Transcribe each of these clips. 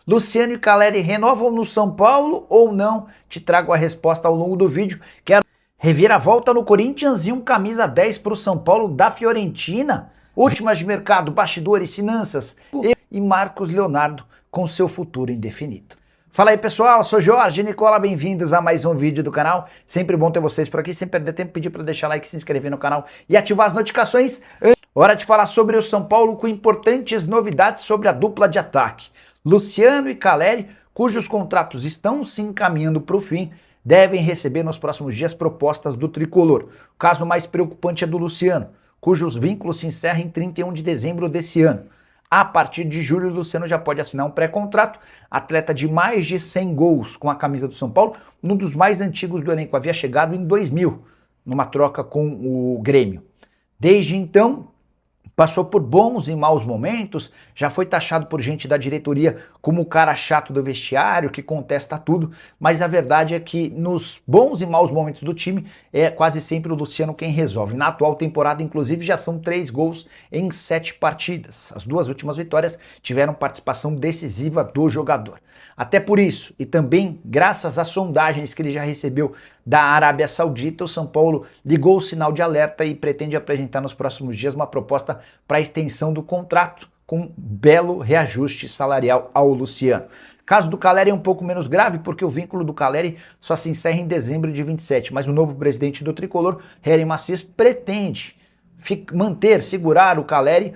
Luciano e Caleri renovam no São Paulo ou não? Te trago a resposta ao longo do vídeo. Quero reviravolta no Corinthians e um camisa 10 para o São Paulo da Fiorentina. Últimas de mercado, bastidores, finanças e Marcos Leonardo com seu futuro indefinido. Fala aí pessoal, sou Jorge Nicola, bem-vindos a mais um vídeo do canal. Sempre bom ter vocês por aqui, sem perder tempo, pedir para deixar like, se inscrever no canal e ativar as notificações. Hora de falar sobre o São Paulo com importantes novidades sobre a dupla de ataque. Luciano e Caleri, cujos contratos estão se encaminhando para o fim, devem receber nos próximos dias propostas do tricolor. O caso mais preocupante é do Luciano, cujos vínculos se encerram em 31 de dezembro desse ano. A partir de julho, o Luciano já pode assinar um pré-contrato, atleta de mais de 100 gols com a camisa do São Paulo, um dos mais antigos do elenco, havia chegado em 2000, numa troca com o Grêmio. Desde então, passou por bons e maus momentos, já foi taxado por gente da diretoria como o cara chato do vestiário, que contesta tudo, mas a verdade é que nos bons e maus momentos do time é quase sempre o Luciano quem resolve. Na atual temporada, inclusive, já são 3 gols em 7 partidas. As 2 últimas vitórias tiveram participação decisiva do jogador. Até por isso, e também graças às sondagens que ele já recebeu da Arábia Saudita, o São Paulo ligou o sinal de alerta e pretende apresentar nos próximos dias uma proposta para a extensão do contrato com belo reajuste salarial ao Luciano. O caso do Caleri é um pouco menos grave porque o vínculo do Caleri só se encerra em dezembro de 27, mas o novo presidente do Tricolor, Hélio Macias, pretende segurar o Caleri,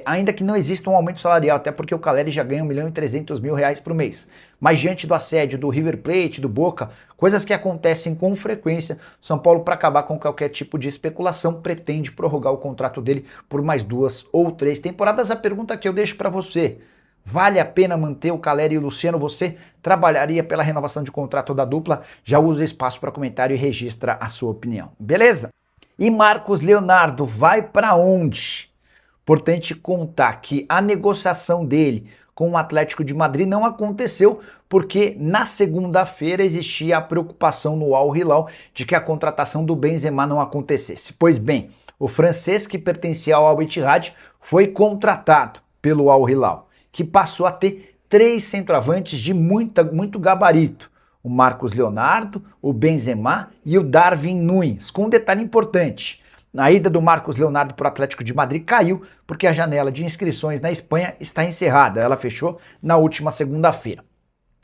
ainda que não exista um aumento salarial, até porque o Caleri já ganha R$1.300.000 por mês. Mas diante do assédio do River Plate, do Boca, coisas que acontecem com frequência, São Paulo, para acabar com qualquer tipo de especulação, pretende prorrogar o contrato dele por mais 2 ou 3 temporadas. A pergunta que eu deixo para você: vale a pena manter o Caleri e o Luciano? Você trabalharia pela renovação de contrato da dupla? Já usa o espaço para comentário e registra a sua opinião, beleza? E Marcos Leonardo vai para onde? Importante contar que a negociação dele com o Atlético de Madrid não aconteceu porque na segunda-feira existia a preocupação no Al Hilal de que a contratação do Benzema não acontecesse. Pois bem, o francês que pertencia ao Al Ittihad foi contratado pelo Al Hilal, que passou a ter 3 centroavantes de muito gabarito: o Marcos Leonardo, o Benzema e o Darwin Núñez, com um detalhe importante: a ida do Marcos Leonardo para o Atlético de Madrid caiu porque a janela de inscrições na Espanha está encerrada, ela fechou na última segunda-feira.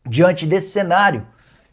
Diante desse cenário,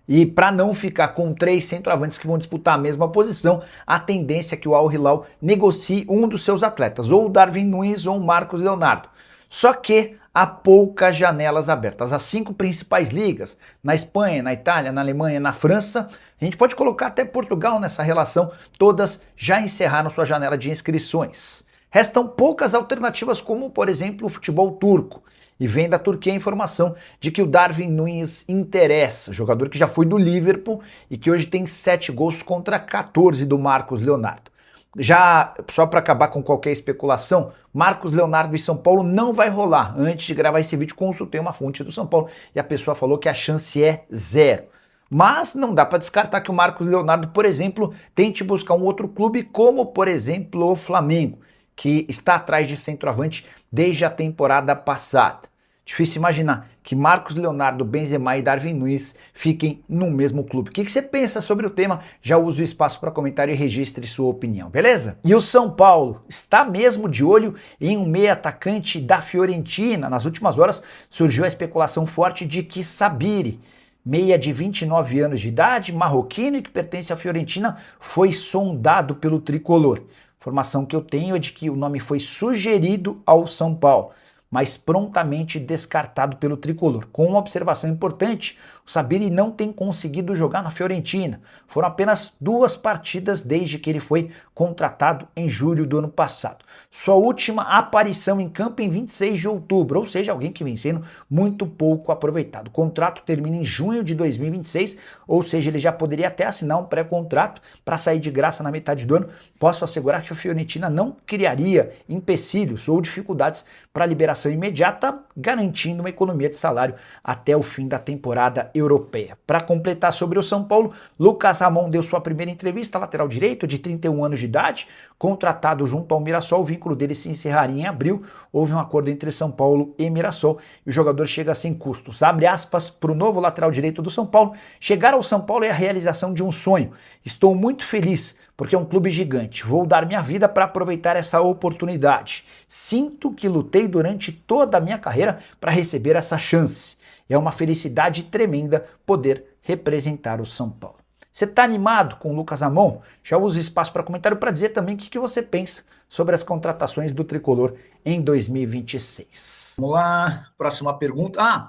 e para não ficar com 3 centroavantes que vão disputar a mesma posição, a tendência é que o Al Hilal negocie um dos seus atletas, ou o Darwin Núñez ou o Marcos Leonardo. Só que há poucas janelas abertas. As 5 principais ligas, na Espanha, na Itália, na Alemanha, na França, a gente pode colocar até Portugal nessa relação, todas já encerraram sua janela de inscrições. Restam poucas alternativas, como por exemplo o futebol turco. E vem da Turquia a informação de que o Darwin Núñez interessa, jogador que já foi do Liverpool e que hoje tem 7 gols contra 14 do Marcos Leonardo. Já, só para acabar com qualquer especulação, Marcos Leonardo e São Paulo não vai rolar. Antes de gravar esse vídeo, consultei uma fonte do São Paulo e a pessoa falou que a chance é 0. Mas não dá para descartar que o Marcos Leonardo, por exemplo, tente buscar um outro clube, como por exemplo o Flamengo, que está atrás de centroavante desde a temporada passada. Difícil imaginar que Marcos Leonardo, Benzema e Darwin Núñez fiquem no mesmo clube. O que você pensa sobre o tema? Já usa o espaço para comentário e registre sua opinião, beleza? E o São Paulo está mesmo de olho em um meia atacante da Fiorentina. Nas últimas horas surgiu a especulação forte de que Sabiri, meia de 29 anos de idade, marroquino e que pertence à Fiorentina, foi sondado pelo tricolor. Informação que eu tenho é de que o nome foi sugerido ao São Paulo, mas prontamente descartado pelo tricolor. Com uma observação importante: o Sabiri não tem conseguido jogar na Fiorentina. Foram apenas 2 partidas desde que ele foi contratado em julho do ano passado. Sua última aparição em campo em 26 de outubro, ou seja, alguém que vem sendo muito pouco aproveitado. O contrato termina em junho de 2026, ou seja, ele já poderia até assinar um pré-contrato para sair de graça na metade do ano. Posso assegurar que a Fiorentina não criaria empecilhos ou dificuldades para a liberação liberação imediata, garantindo uma economia de salário até o fim da temporada europeia. Para completar sobre o São Paulo, Lucas Ramon deu sua primeira entrevista, lateral direito, de 31 anos de idade, contratado junto ao Mirassol. O vínculo dele se encerraria em abril. Houve um acordo entre São Paulo e Mirassol e o jogador chega sem custos. Abre aspas para o novo lateral direito do São Paulo: chegar ao São Paulo é a realização de um sonho. Estou muito feliz porque é um clube gigante. Vou dar minha vida para aproveitar essa oportunidade. Sinto que lutei durante toda a minha carreira para receber essa chance. É uma felicidade tremenda poder representar o São Paulo. Você está animado com o Lucas Ramon? Já usa o espaço para comentário para dizer também o que você pensa sobre as contratações do Tricolor em 2026. Vamos lá, próxima pergunta.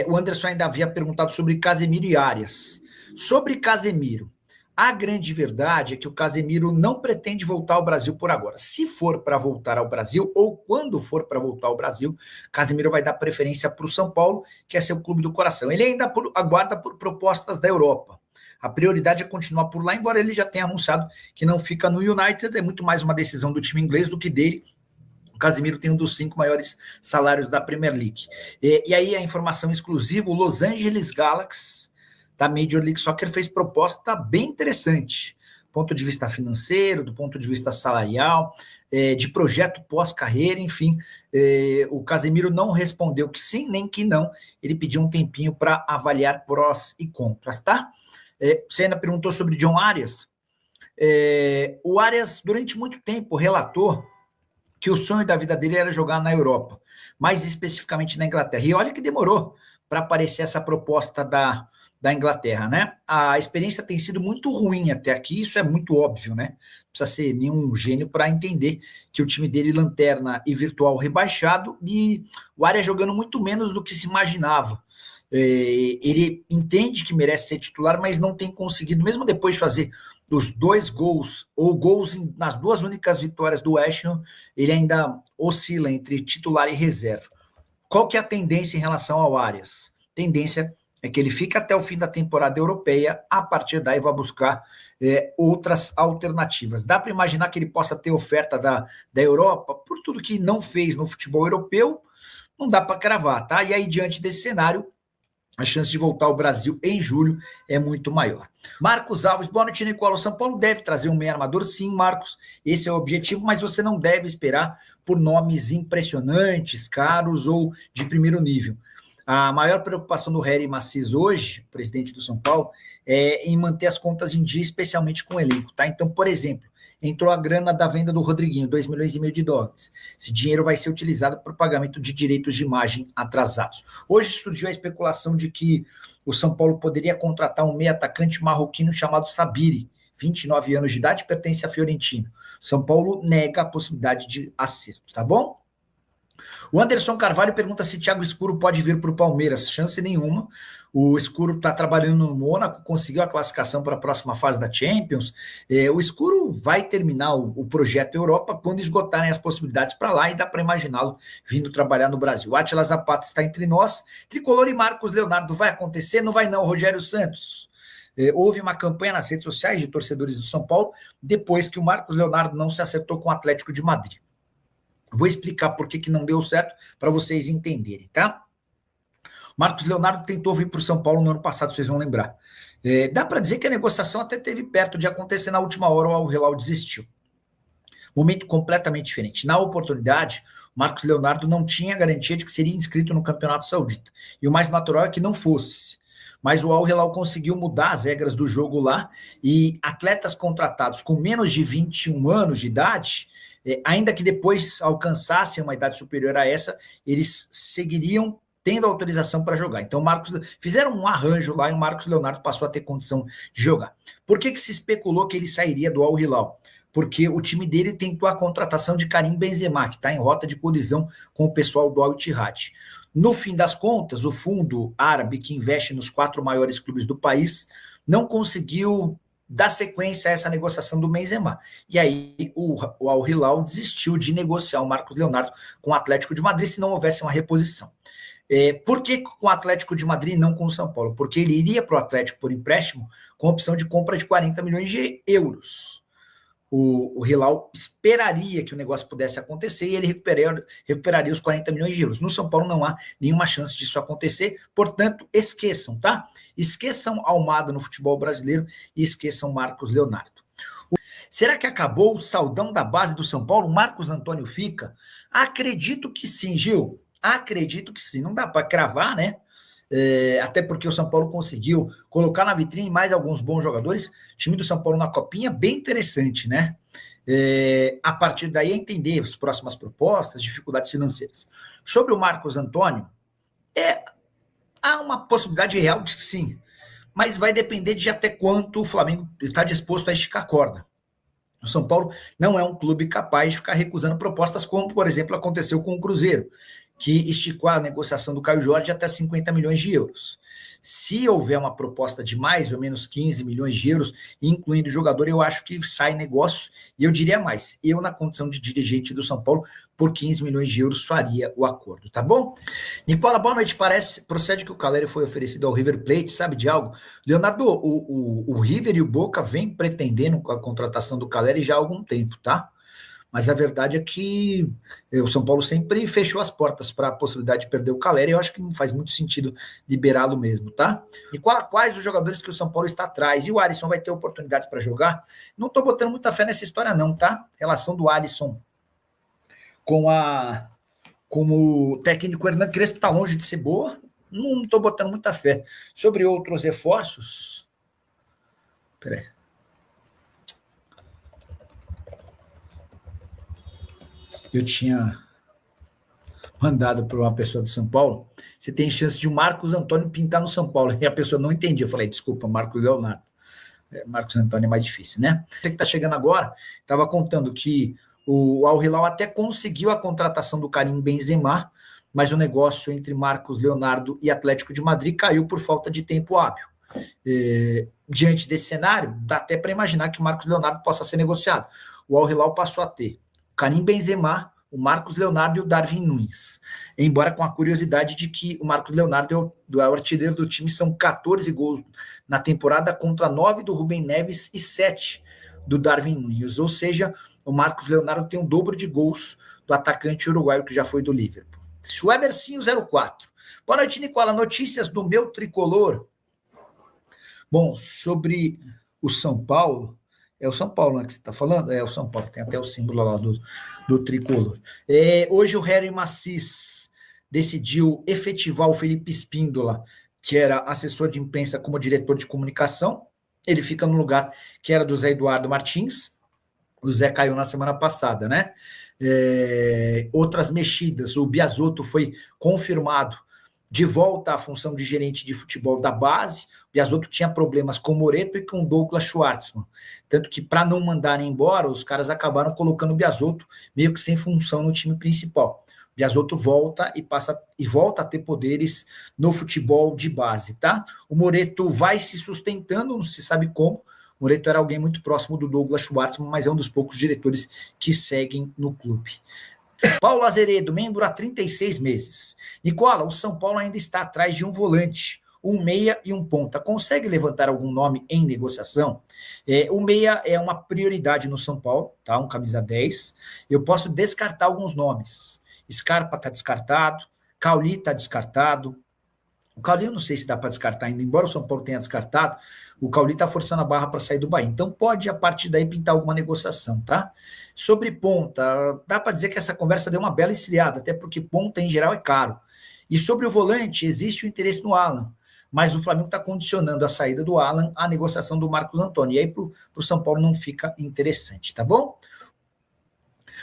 O Anderson ainda havia perguntado sobre Casemiro e Arias. Sobre Casemiro, a grande verdade é que o Casemiro não pretende voltar ao Brasil por agora. Se for para voltar ao Brasil, ou quando for para voltar ao Brasil, Casemiro vai dar preferência para o São Paulo, que é seu clube do coração. Ele ainda aguarda por propostas da Europa. A prioridade é continuar por lá, embora ele já tenha anunciado que não fica no United. É muito mais uma decisão do time inglês do que dele. O Casemiro tem um dos 5 maiores salários da Premier League. E aí a informação exclusiva: o Los Angeles Galaxy da Major League Soccer fez proposta bem interessante, do ponto de vista financeiro, do ponto de vista salarial, de projeto pós-carreira, enfim. O Casemiro não respondeu que sim nem que não. Ele pediu um tempinho para avaliar prós e contras, tá? Você ainda perguntou sobre John Arias. O Arias, durante muito tempo, relatou que o sonho da vida dele era jogar na Europa, mais especificamente na Inglaterra. E olha que demorou para aparecer essa proposta da Inglaterra, né? A experiência tem sido muito ruim até aqui, isso é muito óbvio, né? Não precisa ser nenhum gênio para entender que o time dele, lanterna e virtual rebaixado, e o Arias jogando muito menos do que se imaginava. Ele entende que merece ser titular, mas não tem conseguido, mesmo depois de fazer os 2 gols, ou gols nas 2 únicas vitórias do West Ham, ele ainda oscila entre titular e reserva. Qual que é a tendência em relação ao Arias? Tendência é que ele fica até o fim da temporada europeia, a partir daí vai buscar outras alternativas. Dá para imaginar que ele possa ter oferta da Europa, por tudo que não fez no futebol europeu, não dá para cravar, tá? E aí, diante desse cenário, a chance de voltar ao Brasil em julho é muito maior. Marcos Alves, boa noite, Nicola. O São Paulo deve trazer um meio armador? Sim, Marcos, esse é o objetivo, mas você não deve esperar por nomes impressionantes, caros ou de primeiro nível. A maior preocupação do Harry Macis hoje, presidente do São Paulo, é em manter as contas em dia, especialmente com o elenco, tá? Então, por exemplo, entrou a grana da venda do Rodriguinho, 2,5 milhões de dólares. Esse dinheiro vai ser utilizado para o pagamento de direitos de imagem atrasados. Hoje surgiu a especulação de que o São Paulo poderia contratar um meio atacante marroquino chamado Sabiri, 29 anos de idade, pertence à Fiorentina. São Paulo nega a possibilidade de acerto, tá bom? O Anderson Carvalho pergunta se Thiago Escuro pode vir para o Palmeiras. Chance nenhuma. O Escuro está trabalhando no Mônaco, conseguiu a classificação para a próxima fase da Champions. O Escuro vai terminar o projeto Europa quando esgotarem as possibilidades para lá, e dá para imaginá-lo vindo trabalhar no Brasil. O Átila Zapata está entre nós. Tricolor e Marcos Leonardo vai acontecer? Não vai não, Rogério Santos. Houve uma campanha nas redes sociais de torcedores do São Paulo depois que o Marcos Leonardo não se acertou com o Atlético de Madrid. Vou explicar por que não deu certo para vocês entenderem, tá? Marcos Leonardo tentou vir para o São Paulo no ano passado, vocês vão lembrar. Dá para dizer que a negociação até teve perto de acontecer. Na última hora, o Al Hilal desistiu. Momento completamente diferente. Na oportunidade, o Marcos Leonardo não tinha garantia de que seria inscrito no Campeonato Saudita. E o mais natural é que não fosse. Mas o Al Hilal conseguiu mudar as regras do jogo lá, e atletas contratados com menos de 21 anos de idade, ainda que depois alcançassem uma idade superior a essa, eles seguiriam tendo autorização para jogar. Então, fizeram um arranjo lá e o Marcos Leonardo passou a ter condição de jogar. Por que se especulou que ele sairia do Al Hilal? Porque o time dele tentou a contratação de Karim Benzema, que está em rota de colisão com o pessoal do Al Ittihad. No fim das contas, o fundo árabe que investe nos 4 maiores clubes do país não conseguiu dar sequência a essa negociação do Benzema. E aí o Al Hilal desistiu de negociar o Marcos Leonardo com o Atlético de Madrid se não houvesse uma reposição. Por que com o Atlético de Madrid e não com o São Paulo? Porque ele iria para o Atlético por empréstimo com opção de compra de 40 milhões de euros. o Hilal esperaria que o negócio pudesse acontecer e ele recuperaria os 40 milhões de euros. No São Paulo não há nenhuma chance disso acontecer, portanto, esqueçam, tá? Esqueçam Almada no futebol brasileiro e esqueçam Marcos Leonardo. Será que acabou o saudão da base do São Paulo? Marcos Antônio fica? Acredito que sim, Gil. Acredito que sim. Não dá para cravar, né? Até porque o São Paulo conseguiu colocar na vitrine mais alguns bons jogadores. O time do São Paulo na Copinha, bem interessante, né? A partir daí, entender as próximas propostas, dificuldades financeiras. Sobre o Marcos Antônio, há uma possibilidade real de que sim, mas vai depender de até quanto o Flamengo está disposto a esticar a corda. O São Paulo não é um clube capaz de ficar recusando propostas, como, por exemplo, aconteceu com o Cruzeiro, que esticou a negociação do Caio Jorge até 50 milhões de euros. Se houver uma proposta de mais ou menos 15 milhões de euros, incluindo o jogador, eu acho que sai negócio. E eu diria mais, eu, na condição de dirigente do São Paulo, por 15 milhões de euros faria o acordo, tá bom? Nicola, boa noite. Procede que o Caleri foi oferecido ao River Plate, sabe de algo? Leonardo, o River e o Boca vêm pretendendo a contratação do Caleri já há algum tempo, tá? Mas a verdade é que o São Paulo sempre fechou as portas para a possibilidade de perder o Caleri. Eu acho que não faz muito sentido liberá-lo mesmo, tá? E quais os jogadores que o São Paulo está atrás? E o Alisson vai ter oportunidades para jogar? Não estou botando muita fé nessa história não, tá? Relação do Alisson com o técnico Hernan Crespo está longe de ser boa. Não estou botando muita fé. Sobre outros reforços... Peraí. Eu tinha mandado para uma pessoa do São Paulo, você tem chance de o Marcos Antônio pintar no São Paulo. E a pessoa não entendia. Eu falei, desculpa, Marcos Leonardo. Marcos Antônio é mais difícil, né? Você que está chegando agora, estava contando que o Al Hilal até conseguiu a contratação do Karim Benzema, mas o negócio entre Marcos Leonardo e Atlético de Madrid caiu por falta de tempo hábil. Diante desse cenário, dá até para imaginar que o Marcos Leonardo possa ser negociado. O Al Hilal passou a ter Karim Benzema, o Marcos Leonardo e o Darwin Núñez. Embora com a curiosidade de que o Marcos Leonardo é o artilheiro do time, são 14 gols na temporada contra 9 do Rubem Neves e 7 do Darwin Núñez. Ou seja, o Marcos Leonardo tem o dobro de gols do atacante uruguaio que já foi do Liverpool. Webercinho 04. Boa noite, Nicola. Notícias do meu tricolor. Bom, sobre o São Paulo... É o São Paulo, né, que você está falando? É o São Paulo, tem até o símbolo lá do tricolor. Hoje o Harry Macis decidiu efetivar o Felipe Espíndola, que era assessor de imprensa como diretor de comunicação. Ele fica no lugar que era do Zé Eduardo Martins. O Zé caiu na semana passada, né? Outras mexidas, o Biasotto foi confirmado de volta à função de gerente de futebol da base. O Biasotto tinha problemas com o Moreto e com o Douglas Schwartzman. Tanto que, para não mandarem embora, os caras acabaram colocando o Biasotto meio que sem função no time principal. O Biasotto volta e volta a ter poderes no futebol de base, tá? O Moreto vai se sustentando, não se sabe como. O Moreto era alguém muito próximo do Douglas Schwartzman, mas é um dos poucos diretores que seguem no clube. Paulo Azeredo, membro há 36 meses. Nicola, o São Paulo ainda está atrás de um volante, um meia e um ponta. Consegue levantar algum nome em negociação? O meia é uma prioridade no São Paulo, tá? Um camisa 10. Eu posso descartar alguns nomes. Scarpa está descartado, Cauli está descartado. O Cauli eu não sei se dá para descartar ainda, embora o São Paulo tenha descartado, o Cauli está forçando a barra para sair do Bahia. Então pode, a partir daí, pintar alguma negociação, tá? Sobre ponta, dá para dizer que essa conversa deu uma bela esfriada, até porque ponta, em geral, é caro. E sobre o volante, existe o interesse no Alan, mas o Flamengo está condicionando a saída do Alan à negociação do Marcos Antônio. E aí, para o São Paulo, não fica interessante, tá bom?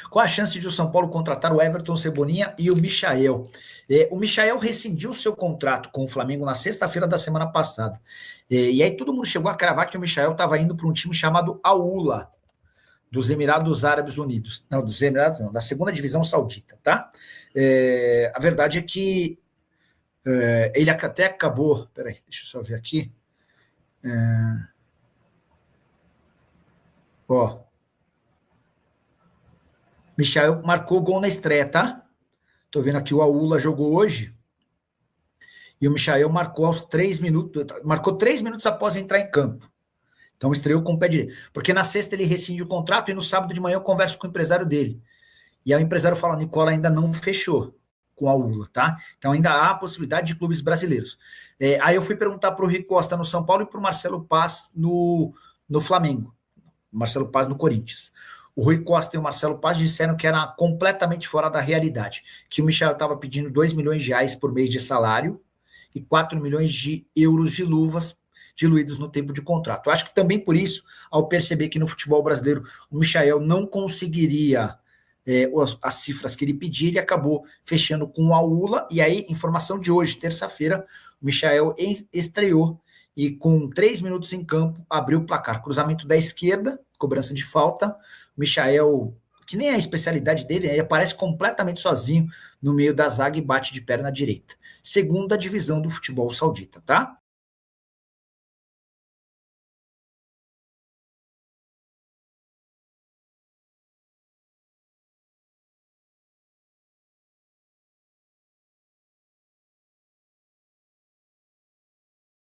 Qual a chance de o São Paulo contratar o Everton, Cebolinha e o Michael? O Michael rescindiu seu contrato com o Flamengo na sexta-feira da semana passada. E aí todo mundo chegou a cravar que o Michael estava indo para um time chamado Al-Ula, dos Emirados Árabes Unidos. Não, dos Emirados não, da segunda divisão saudita, tá? A verdade é que ele até acabou... Peraí, deixa eu só ver aqui. Michael marcou gol na estreia, tá? Tô vendo aqui o Al-Ula jogou hoje. E o Michael marcou aos 3 minutos. Marcou 3 minutos após entrar em campo. Então estreou com o pé direito. Porque na sexta ele rescinde o contrato e no sábado de manhã eu converso com o empresário dele. E aí o empresário fala, Nicola ainda não fechou com a ULA, tá? Então ainda há a possibilidade de clubes brasileiros. Aí eu fui perguntar para o Rui Costa no São Paulo e para o Marcelo Paz no Flamengo. Marcelo Paz no Corinthians. O Rui Costa e o Marcelo Paz disseram que era completamente fora da realidade, que o Michel estava pedindo 2 milhões de reais por mês de salário e 4 milhões de euros de luvas diluídos no tempo de contrato. Eu acho que também por isso, ao perceber que no futebol brasileiro o Michael não conseguiria as cifras que ele pedia, ele acabou fechando com a ULA, e aí, informação de hoje, terça-feira, o Michael estreou e com 3 minutos em campo, abriu o placar. Cruzamento da esquerda, cobrança de falta, o Michael, que nem é a especialidade dele, ele aparece completamente sozinho no meio da zaga e bate de perna direita. Segunda divisão do futebol saudita, tá?